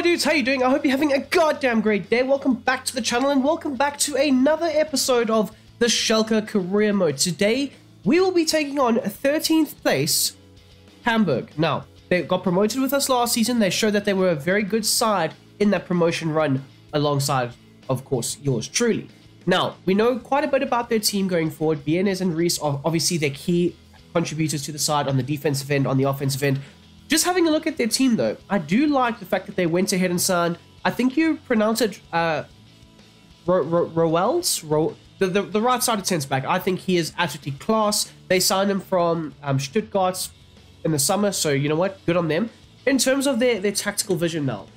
my dudes, how you doing? I hope you're having a goddamn great day. Welcome back to the channel and welcome back to another episode of the Schalke Career Mode. Today, we will be taking on 13th place Hamburg. Now, they got promoted with us last season. They showed that they were a very good side in that promotion run alongside, of course, yours truly. Now, we know quite a bit about their team going forward. Bienes and Reese are obviously their key contributors to the side on the defensive end, on the offensive end. Just having a look at their team, though, I do like the fact that they went ahead and signed, I think you pronounce it Roels? The right-sided centre-back. I think he is absolutely class. They signed him from Stuttgart in the summer, so you know what? Good on them. In terms of their tactical vision now,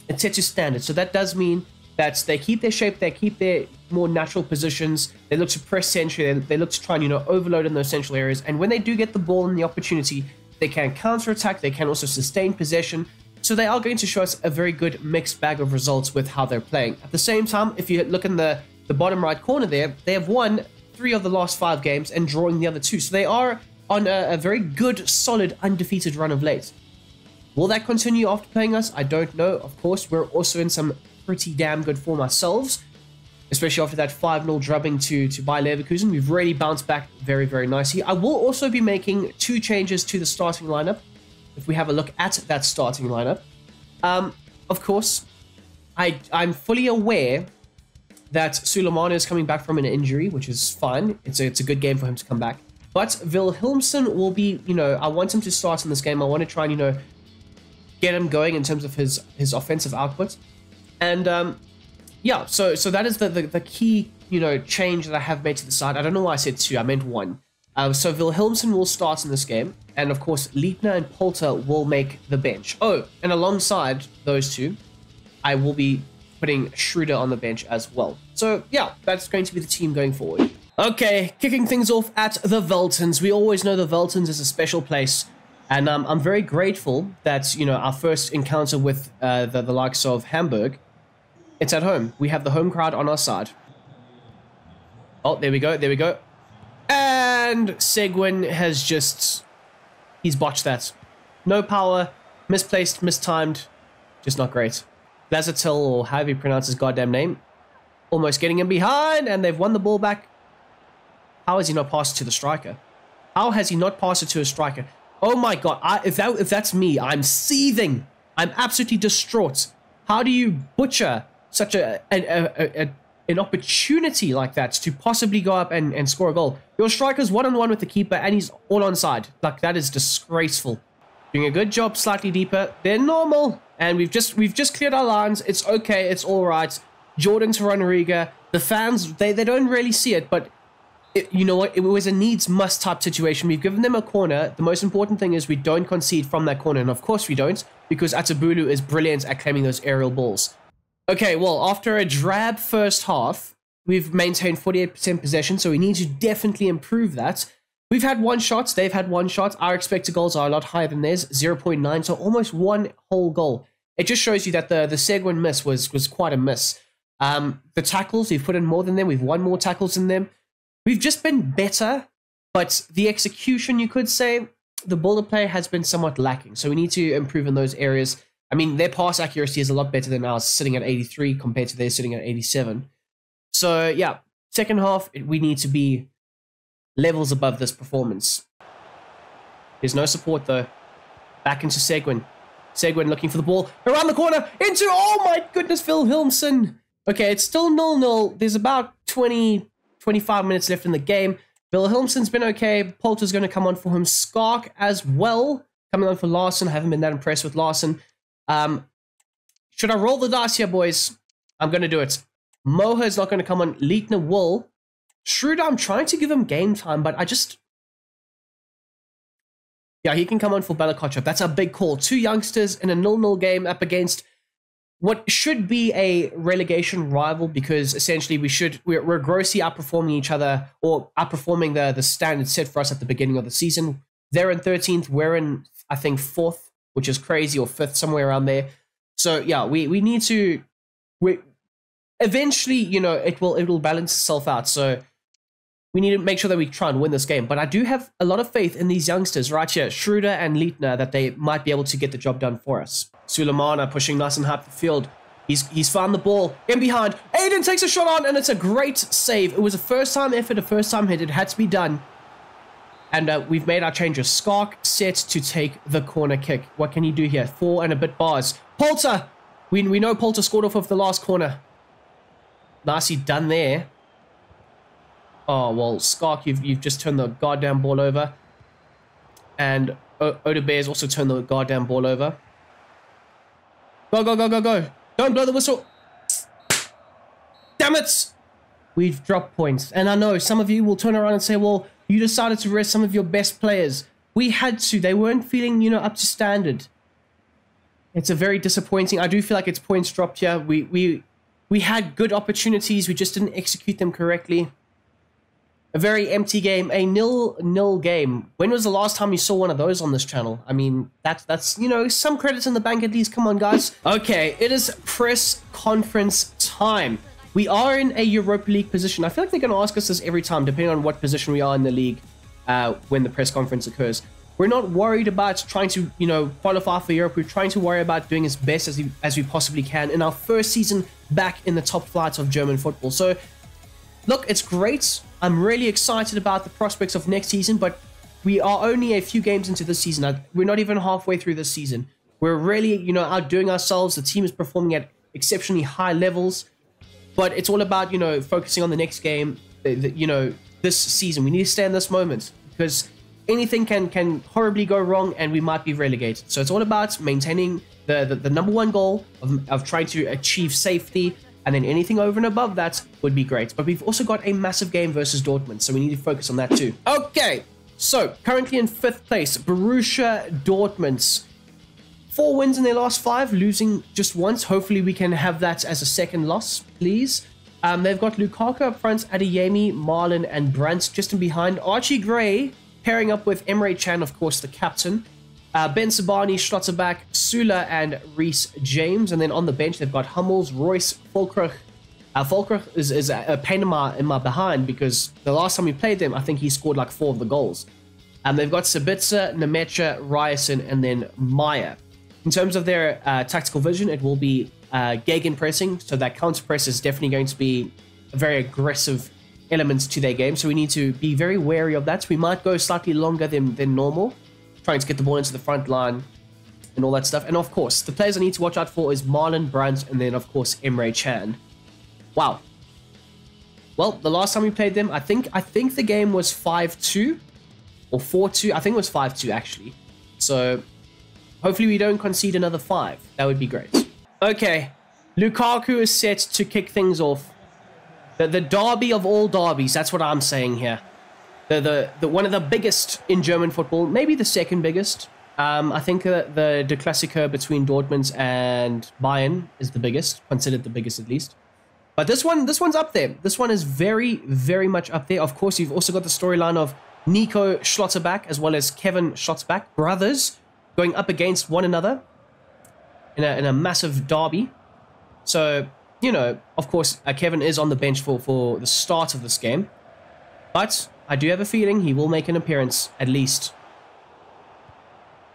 it's set to standard. So that does mean that they keep their shape, they keep their more natural positions, they look to press centrally, they look to try and, overload in those central areas. And when they do get the ball and the opportunity, they can counter-attack, they can also sustain possession. So they are going to show us a very good mixed bag of results with how they're playing. At the same time, if you look in the bottom right corner there, they have won 3 of the last 5 games and drawing the other 2. So they are on a very good, solid, undefeated run of late. Will that continue after playing us? I don't know. Of course, we're also in some pretty damn good form ourselves, especially after that 5-0 drubbing to Bayer Leverkusen. We've really bounced back very, very nicely. I will also be making 2 changes to the starting lineup if we have a look at that starting lineup. Of course, I'm fully aware that Suleiman is coming back from an injury, which is fine. It's a good game for him to come back. But Wilhelmsen will be, I want him to start in this game. I want to try and, get him going in terms of his offensive output. And yeah, so that is the key, change that I have made to the side. I don't know why I said 2, I meant 1. So Wilhelmsen will start in this game, and of course Leitner and Polter will make the bench. Oh, and alongside those 2, I will be putting Schroeder on the bench as well. So yeah, that's going to be the team going forward. Okay, kicking things off at the Veltons. We always know the Veltons is a special place, and I'm very grateful that, our first encounter with the likes of Hamburg, it's at home. We have the home crowd on our side. Oh, there we go. There we go. And Seguin has he's botched that. No power, misplaced, mistimed, just not great. Lazatil, or however you pronounce his goddamn name, almost getting him behind, and they've won the ball back. How has he not passed it to the striker? How has he not passed it to a striker? Oh my god, if that's me, I'm seething. I'm absolutely distraught. How do you butcher such an opportunity like that to possibly go up and score a goal? Your striker's one-on-one with the keeper and he's all onside. Like, that is disgraceful. Doing a good job slightly deeper. They're normal. And we've just cleared our lines. It's okay. It's all right. Jordan to Rodriga. The fans, they don't really see it, but you know what? It was a needs-must type situation. We've given them a corner. The most important thing is we don't concede from that corner. And of course we don't, because Atabulu is brilliant at claiming those aerial balls. Okay, well, after a drab first half, we've maintained 48% possession, so we need to definitely improve that. We've had 1 shot, they've had 1 shot. Our expected goals are a lot higher than theirs, 0.9, so almost 1 whole goal. It just shows you that the Seguin miss was quite a miss. The tackles, we've put in more than them. We've won more tackles than them. We've just been better, but the execution, you could say, the ball play has been somewhat lacking, so we need to improve in those areas. I mean, their pass accuracy is a lot better than ours, sitting at 83 compared to theirs sitting at 87. So, yeah, second half, we need to be levels above this performance. There's no support, though. Back into Seguin. Seguin looking for the ball. Around the corner. Into, oh my goodness, Wilhelmsen. Okay, it's still 0-0. There's about 25 minutes left in the game. Wilhelmsen's been okay. Polter's going to come on for him. Skark as well. Coming on for Larson. I haven't been that impressed with Larson. Should I roll the dice here, boys? I'm going to do it. Moha is not going to come on. Leitner will. Schroeder, I'm trying to give him game time, but yeah, he can come on for Balakochov. That's a big call. 2 youngsters in a 0-0 game up against what should be a relegation rival, because essentially we're grossly outperforming each other, or outperforming the standard set for us at the beginning of the season. They're in 13th. We're in, I think, 4th, which is crazy, or 5th, somewhere around there. So yeah, we need to, eventually, it will balance itself out. So we need to make sure that we try and win this game. But I do have a lot of faith in these youngsters right here, Schroeder and Leitner, that they might be able to get the job done for us. Sulemana pushing nice and high up the field. He's found the ball in behind. Aiden takes a shot on, and it's a great save. It was a first-time effort, a first-time hit. It had to be done. And we've made our changes. Skark set to take the corner kick. What can he do here? 4 and a bit bars. Polter! We know Polter scored off of the last corner. Nicely done there. Oh, well, Skark, you've just turned the goddamn ball over. And Odebear has also turned the goddamn ball over. Go, go, go, go, go. Don't blow the whistle. Damn it! We've dropped points. And I know some of you will turn around and say, well, you decided to rest some of your best players. We had to. They weren't feeling, you know, up to standard. It's a very disappointing. I do feel like it's points dropped here. We had good opportunities. We just didn't execute them correctly. A very empty game, a 0-0 game. When was the last time you saw one of those on this channel? I mean, that's you know, some credits in the bank at least. Come on, guys. Okay, it is press conference time. We are in a Europa League position. I feel like they're going to ask us this every time, depending on what position we are in the league when the press conference occurs. We're not worried about trying to, you know, qualify for Europe. We're trying to worry about doing as best as we possibly can in our first season back in the top flights of German football. So, look, it's great. I'm really excited about the prospects of next season, but we are only a few games into this season. We're not even halfway through this season. We're really, you know, outdoing ourselves. The team is performing at exceptionally high levels, but it's all about, you know, focusing on the next game, you know, this season. We need to stay in this moment because anything can horribly go wrong and we might be relegated. So it's all about maintaining the number one goal of trying to achieve safety. And then anything over and above that would be great. But we've also got a massive game versus Dortmund, so we need to focus on that too. Okay, so currently in 5th place, Borussia Dortmund. 4 wins in their last 5, losing just once. Hopefully we can have that as a second loss, please. They've got Lukaku up front, Adeyemi, Marlon, and Brandt just in behind. Archie Gray pairing up with Emre Can, of course, the captain. Ben Sabani, Schlotterbeck, Sula, and Reece James. And then on the bench, they've got Hummels, Royce, Fulkrug. Fulkrug is a pain in my behind because the last time we played them, I think he scored like 4 of the goals. And they've got Sabitzer, Nemecha, Ryerson, and then Meyer. In terms of their tactical vision, it will be gegenpressing. So that counter press is definitely going to be a very aggressive element to their game. So we need to be very wary of that. We might go slightly longer than normal, trying to get the ball into the front line and all that stuff. And of course, the players I need to watch out for is Marlon, Brandt, and then of course Emre Can. Wow. Well, the last time we played them, I think the game was 5-2 or 4-2. I think it was 5-2 actually. So hopefully we don't concede another 5. That would be great. Okay, Lukaku is set to kick things off. The derby of all derbies. That's what I'm saying here. The one of the biggest in German football, maybe the second biggest. I think the Klassiker between Dortmund and Bayern is the biggest, considered the biggest at least. But this one's up there. This one is very, very much up there. Of course, you've also got the storyline of Nico Schlotterbeck as well as Kevin Schlotterbeck, brothers, going up against one another in a massive derby. So, you know, of course, Kevin is on the bench for the start of this game. But I do have a feeling he will make an appearance, at least.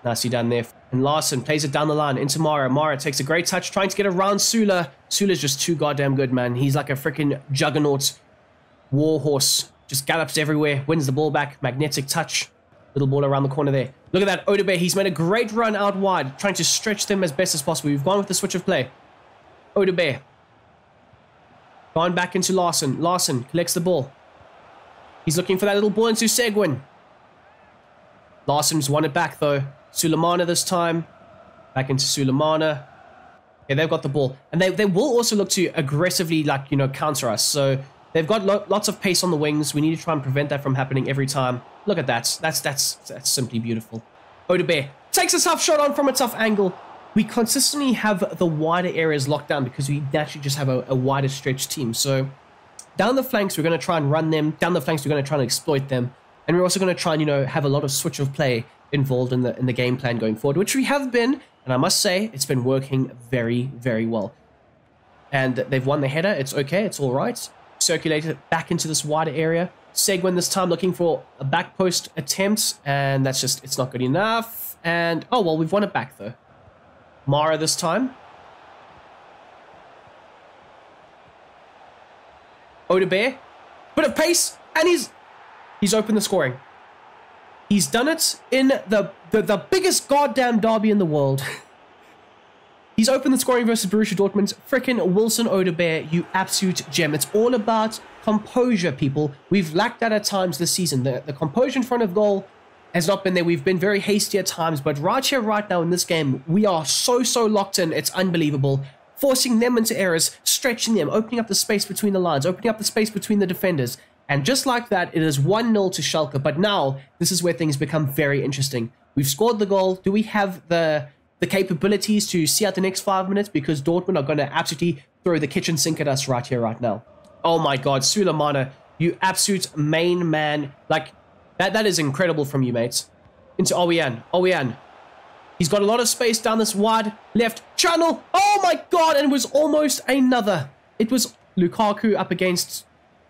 Nicely done there. And Larson plays it down the line into Mara. Mara takes a great touch, trying to get around Sula. Sula's just too goddamn good, man. He's like a freaking juggernaut warhorse. Just gallops everywhere, wins the ball back. Magnetic touch. Little ball around the corner there. Look at that, Odebear. He's made a great run out wide, trying to stretch them as best as possible. We've gone with the switch of play. Odebear. Gone back into Larson. Larson collects the ball. He's looking for that little ball into Seguin. Larson's won it back, though. Sulemana this time. Back into Sulemana. Okay, they've got the ball. And they will also look to aggressively, like, you know, counter us. So they've got lots of pace on the wings. We need to try and prevent that from happening every time. Look at that. That's simply beautiful. Odebear takes a tough shot on from a tough angle. We consistently have the wider areas locked down because we naturally just have a wider stretch team. So down the flanks, we're going to try and run them. Down the flanks, we're going to try and exploit them. And we're also going to try and, you know, have a lot of switch of play involved in the game plan going forward, which we have been. And I must say, it's been working very, very well. And they've won the header. It's okay. It's all right. Circulate it back into this wider area. Seguin this time looking for a back post attempt, and that's just, it's not good enough. And, oh, well, we've won it back, though. Mara this time. Odebear. Bit of pace, and he's opened the scoring. He's done it in the biggest goddamn derby in the world. He's opened the scoring versus Borussia Dortmund. Frickin' Wilson Odebear, you absolute gem. It's all about composure, people. We've lacked that at times this season. The composure in front of goal has not been there. We've been very hasty at times, but right here, right now in this game, we are so locked in. It's unbelievable. Forcing them into errors, stretching them, opening up the space between the lines, opening up the space between the defenders. And just like that, it is 1-0 to Schalke. But now, this is where things become very interesting. We've scored the goal. Do we have the capabilities to see out the next 5 minutes? Because Dortmund are going to absolutely throw the kitchen sink at us right here, right now. Oh my God, Sulemana, you absolute main man. Like, that is incredible from you, mates. Into Owean. He's got a lot of space down this wide left channel. Oh my God, and it was almost another. It was Lukaku up against,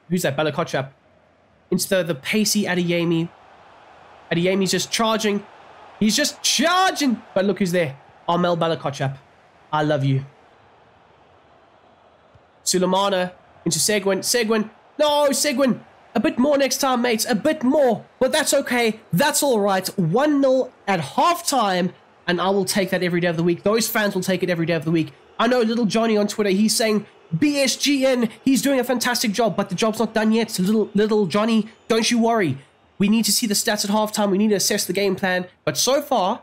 who's that, Balakotchap. Into the pacey Adeyemi. Adeyemi's just charging. He's just charging. But look who's there. Armel Balakotchap. I love you. Sulemana into Seguin. No, Seguin. A bit more next time, mates. A bit more. But that's okay. That's all right. 1-0 at halftime. And I will take that every day of the week. Those fans will take it every day of the week. I know little Johnny on Twitter, he's saying, BSGN, he's doing a fantastic job, but the job's not done yet. Little Johnny, don't you worry. We need to see the stats at halftime. We need to assess the game plan. But so far,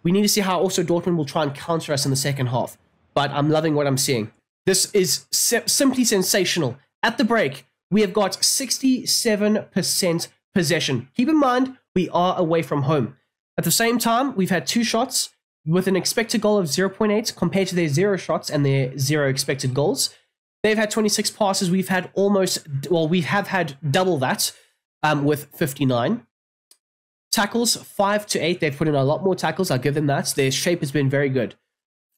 we need to see how also Dortmund will try and counter us in the second half. But I'm loving what I'm seeing. This is simply sensational. At the break, we have got 67% possession. Keep in mind, we are away from home. At the same time, we've had 2 shots with an expected goal of 0.8 compared to their 0 shots and their 0 expected goals. They've had 26 passes. We've had we have had double that with 59. Tackles, 5 to 8. They've put in a lot more tackles. I'll give them that. Their shape has been very good.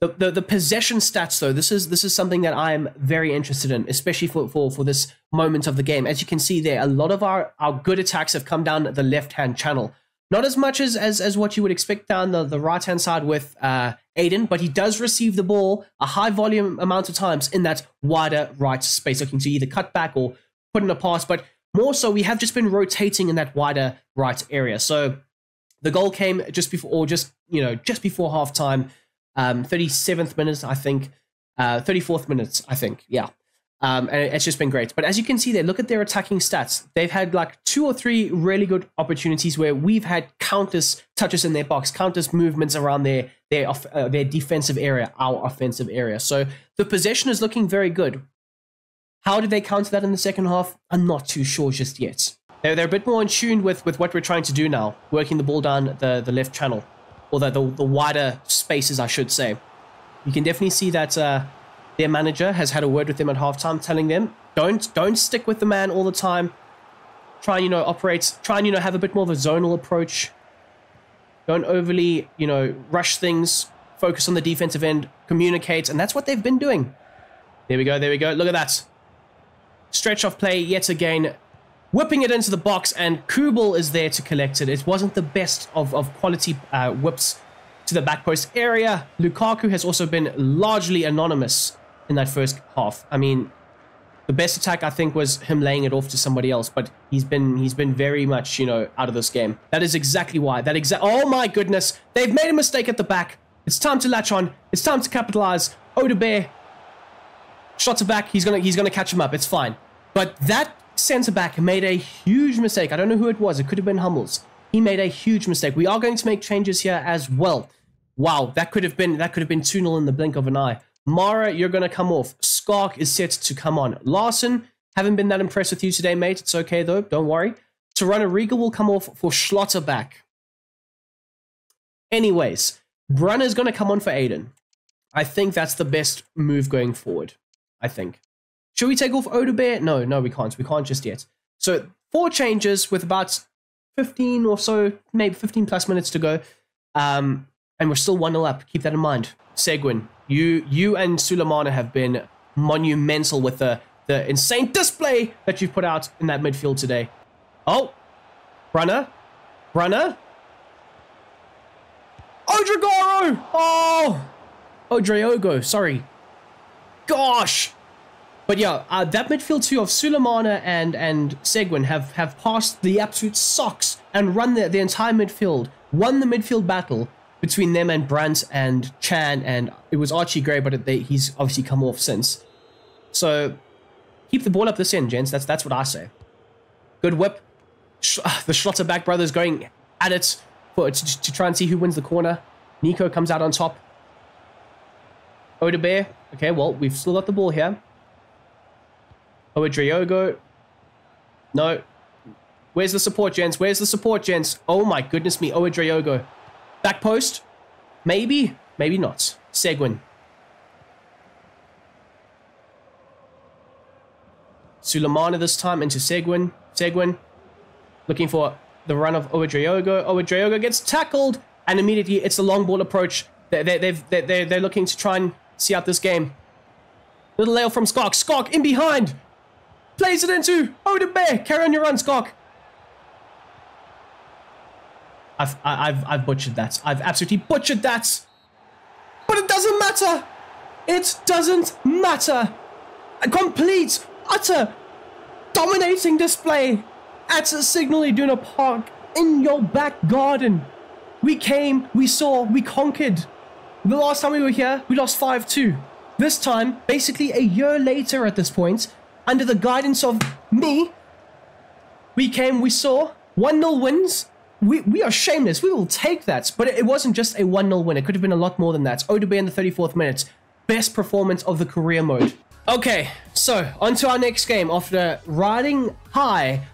The possession stats, though, this is something that I'm very interested in, especially for this moment of the game. As you can see there, a lot of our good attacks have come down the left-hand channel. Not as much as what you would expect down the right-hand side with Aiden, but he does receive the ball a high volume amount of times in that wider right space, looking to either cut back or put in a pass. But more so, we have just been rotating in that wider right area. So the goal came just before halftime, 37th minute, I think, 34th minute, I think, yeah. And it's just been great. But as you can see there, look at their attacking stats. They've had like 2 or 3 really good opportunities where we've had countless touches in their box, countless movements around their defensive area, our offensive area. So the possession is looking very good. How did they counter that in the second half? I'm not too sure just yet. They're a bit more in tune with what we're trying to do now, working the ball down the left channel, or the wider spaces, I should say. You can definitely see that their manager has had a word with them at halftime, telling them, don't stick with the man all the time. Try and, operate, try and, have a bit more of a zonal approach. Don't overly, rush things. Focus on the defensive end, communicate, and that's what they've been doing. There we go. Look at that. Stretch off play yet again. Whipping it into the box, and Kubel is there to collect it. It wasn't the best of quality whips to the back post area. Lukaku has also been largely anonymous in that first half. I mean, the best attack, I think, was him laying it off to somebody else, but he's been very much, out of this game. That is exactly why. Oh my goodness. They've made a mistake at the back. It's time to latch on. It's time to capitalize. Odebear. Shots are back. He's gonna catch him up. It's fine. But that centre-back made a huge mistake. I don't know who it was. It could have been Hummels. He made a huge mistake. We are going to make changes here as well. Wow, that could have been 2-0 in the blink of an eye. Mara, you're going to come off. Skark is set to come on. Larson, haven't been that impressed with you today, mate. It's okay, though. Don't worry. Tirana Riga will come off for Schlotterbeck. Anyways, Brunner's going to come on for Aiden. I think that's the best move going forward. I think. Should we take off Odebear? No, we can't. We can't just yet. So 4 changes with about 15 or so, maybe 15 plus minutes to go. And we're still 1-0 up. Keep that in mind. Seguin, you and Sulemana have been monumental with the insane display that you've put out in that midfield today. Oh, Brunner. Odragoro! Oh! Odriogo, sorry. Gosh! But yeah, that midfield two of Sulemana and Seguin have passed the absolute socks and run the entire midfield. Won the midfield battle between them and Brandt and Chan, and it was Archie Gray, but he's obviously come off since. So keep the ball up this end, gents. That's what I say. Good whip. The Schlotterbeck brothers going at it to try and see who wins the corner. Nico comes out on top. Odebear. Okay, well, we've still got the ball here. Odriogo. No. Where's the support, gents? Where's the support, gents? Oh my goodness me. Odriogo. Back post. Maybe. Maybe not. Seguin. Sulemana this time into Seguin. Seguin. Looking for the run of Odriogo. Odriogo gets tackled. And immediately it's a long ball approach. They're looking to try and see out this game. Little layoff from Schalke. Schalke in behind. Plays it into Odebear. Carry on your run, Schalke. I've butchered that. I've absolutely butchered that. But it doesn't matter. It doesn't matter. A complete, utter, dominating display at Signal Iduna Park in your back garden. We came, we saw, we conquered. The last time we were here, we lost 5-2. This time, basically a year later at this point, under the guidance of me, we came, we saw, 1-0 wins. We are shameless. We will take that. But it wasn't just a 1-0 win. It could have been a lot more than that. Odebear in the 34th minute. Best performance of the career mode. Okay, so on to our next game. After riding high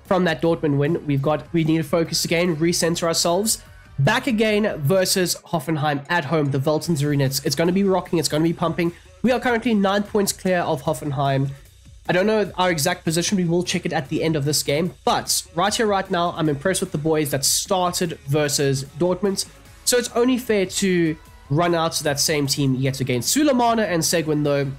from that Dortmund win, we need to focus again, recenter ourselves. Back again versus Hoffenheim at home, the Veltins Arena. It's going to be rocking. It's going to be pumping. We are currently 9 points clear of Hoffenheim. I don't know our exact position. We will check it at the end of this game. But right here, right now, I'm impressed with the boys that started versus Dortmund. So it's only fair to run out to that same team yet again. Sulemana and Seguin, though,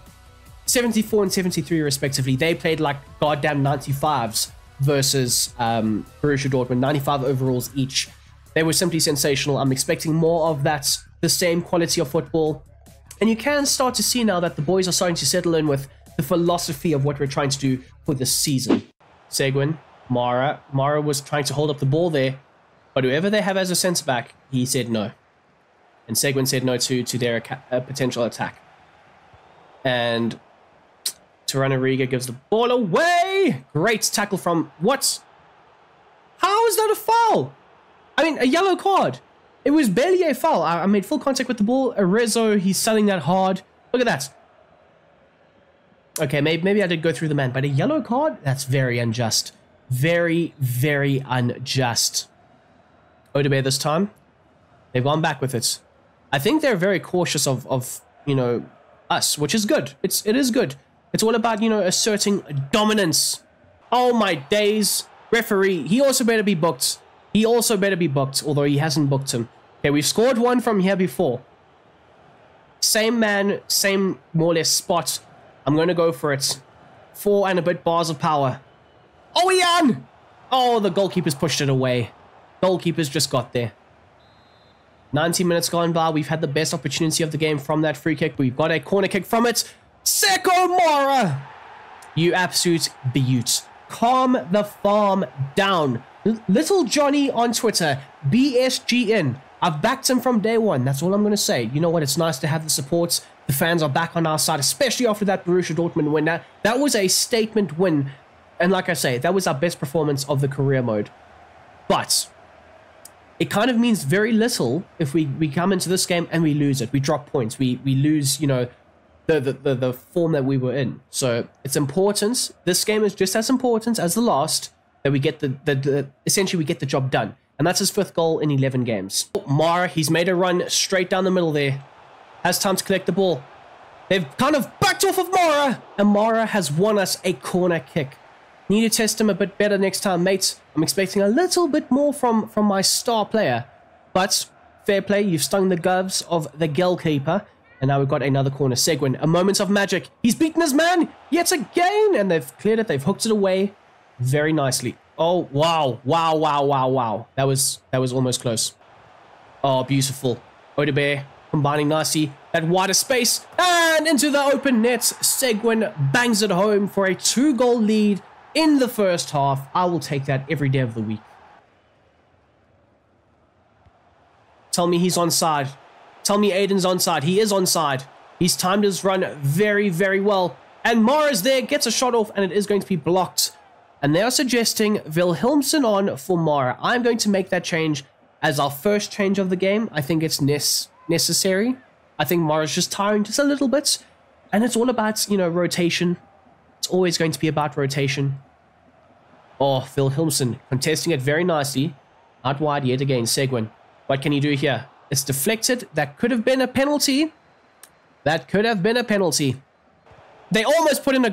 74 and 73 respectively. They played like goddamn 95s versus Borussia Dortmund. 95 overalls each. They were simply sensational. I'm expecting more of that, the same quality of football. And you can start to see now that the boys are starting to settle in with the philosophy of what we're trying to do for this season. Seguin, Mara. Mara was trying to hold up the ball there, but whoever they have as a centre-back, he said no. And Seguin said no to their potential attack. And Torunariga gives the ball away. Great tackle from... What? How is that a foul? I mean, a yellow card. It was barely a foul. I made full contact with the ball. Arezzo, he's selling that hard. Look at that. Okay, maybe I did go through the man, but a yellow card? That's very unjust. Very, very unjust. Odebear this time. They've gone back with it. I think they're very cautious of you know, us, which is good. It is good. It's all about, you know, asserting dominance. Oh my days. Referee, he also better be booked. He also better be booked, although he hasn't booked him. Okay, we've scored one from here before. Same man, same more or less spot. I'm going to go for it. 4 and a bit bars of power. Oh, Ian! Oh, the goalkeeper's pushed it away. Goalkeeper's just got there. 90 minutes gone by. We've had the best opportunity of the game from that free kick. We've got a corner kick from it. Seko Mara! You absolute beaut. Calm the farm down. Little Johnny on Twitter. BSGN. I've backed him from day one. That's all I'm going to say. You know what? It's nice to have the support. The fans are back on our side, especially after that Borussia Dortmund win. That was a statement win. And like I say, that was our best performance of the career mode. But it kind of means very little if we come into this game and we lose it. We drop points. We lose, you know, the form that we were in. So it's important. This game is just as important as the last, that we get essentially we get the job done. And that's his 5th goal in 11 games. Mara, he's made a run straight down the middle there. Has time to collect the ball. They've kind of backed off of Mara. And Mara has won us a corner kick. Need to test him a bit better next time, mates. I'm expecting a little bit more from my star player. But fair play, you've stung the gloves of the goalkeeper. And now we've got another corner. Seguin, a moment of magic. He's beaten his man yet again. And they've cleared it. They've hooked it away very nicely. Oh, wow. Wow, wow, wow, wow. That was almost close. Oh, beautiful. Odebear combining nicely. That wider space. And into the open net. Seguin bangs it home for a 2-goal lead in the first half. I will take that every day of the week. Tell me he's onside. Tell me Aiden's onside. He is onside. He's timed his run very, very well. And Mara's there, gets a shot off, and it is going to be blocked. And they are suggesting Wilhelmsen on for Mara. I'm going to make that change as our first change of the game. I think it's necessary. I think Mara's just tiring just a little bit. And it's all about, you know, rotation. It's always going to be about rotation. Oh, Wilhelmsen contesting it very nicely. Out wide yet again, Seguin. What can he do here? It's deflected. That could have been a penalty. That could have been a penalty. They almost put in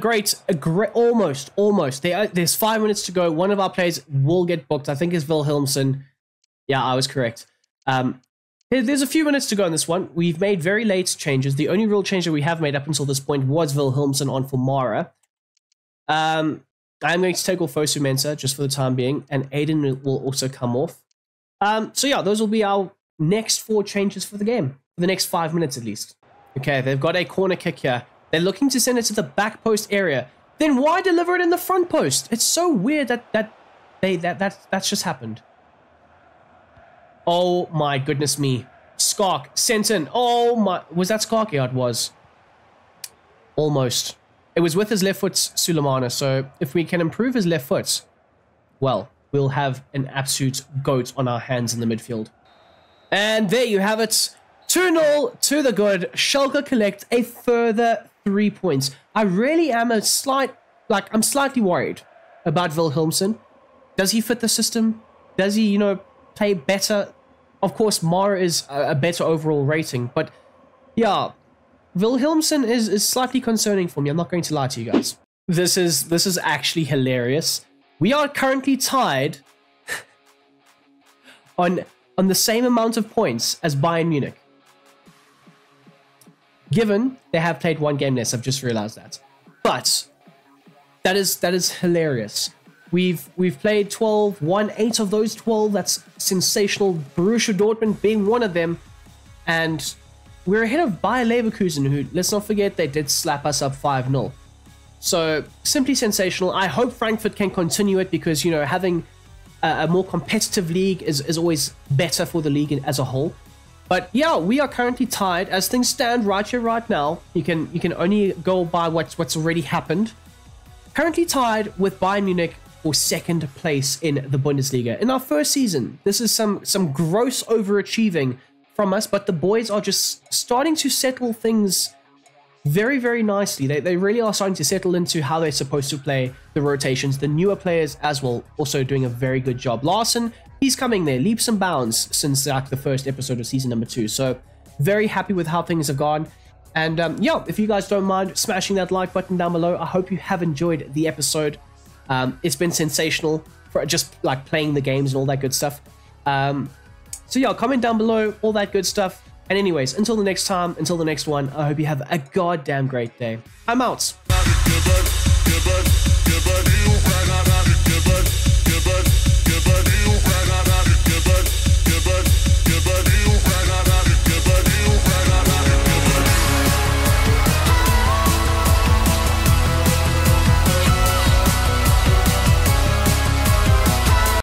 almost. There's 5 minutes to go. One of our players will get booked. I think it's Wilhelmsen. Yeah, I was correct. There's a few minutes to go on this one. We've made very late changes. The only real change that we have made up until this point was Wilhelmsen on for Mara. I'm going to take off Fosu Mensah just for the time being, and Aiden will also come off. So yeah, those will be our next 4 changes for the game, for the next 5 minutes at least. Okay, they've got a corner kick here. They're looking to send it to the back post area. Then why deliver it in the front post? It's so weird that's just happened. Oh my goodness me. Skark sent in. Oh my, was that Skark? Yeah, it was. Almost. It was with his left foot, Sulemana. So if we can improve his left foot, well, we'll have an absolute goat on our hands in the midfield. And there you have it. 2-0 to the good. Schalke collect a further 3 points. I really am I'm slightly worried about Wilhelmsen. Does he fit the system? Does he, play better? Of course, Mara is a better overall rating, but yeah, Wilhelmsen is slightly concerning for me. I'm not going to lie to you guys. This is actually hilarious. We are currently tied on the same amount of points as Bayern Munich. Given they have played 1 game less, I've just realized that. But that is hilarious. We've played 12, won 8 of those 12. That's sensational. Borussia Dortmund being one of them. And we're ahead of Bayer Leverkusen, who, let's not forget, they did slap us up 5-0. So, simply sensational. I hope Frankfurt can continue it because, having a more competitive league is always better for the league as a whole. But yeah, we are currently tied as things stand right here, right now. You can only go by what's already happened. Currently tied with Bayern Munich for 2nd place in the Bundesliga. In our first season, this is some gross overachieving from us, but the boys are just starting to settle things very, very nicely. They really are starting to settle into how they're supposed to play the rotations. The newer players as well also doing a very good job. Larson, he's coming there, leaps and bounds since the first episode of season number 2. So very happy with how things have gone. And yeah, if you guys don't mind smashing that like button down below, I hope you have enjoyed the episode. It's been sensational for just like playing the games and all that good stuff. So yeah, comment down below, all that good stuff. And anyways, until the next time, until the next one, I hope you have a goddamn great day. I'm out.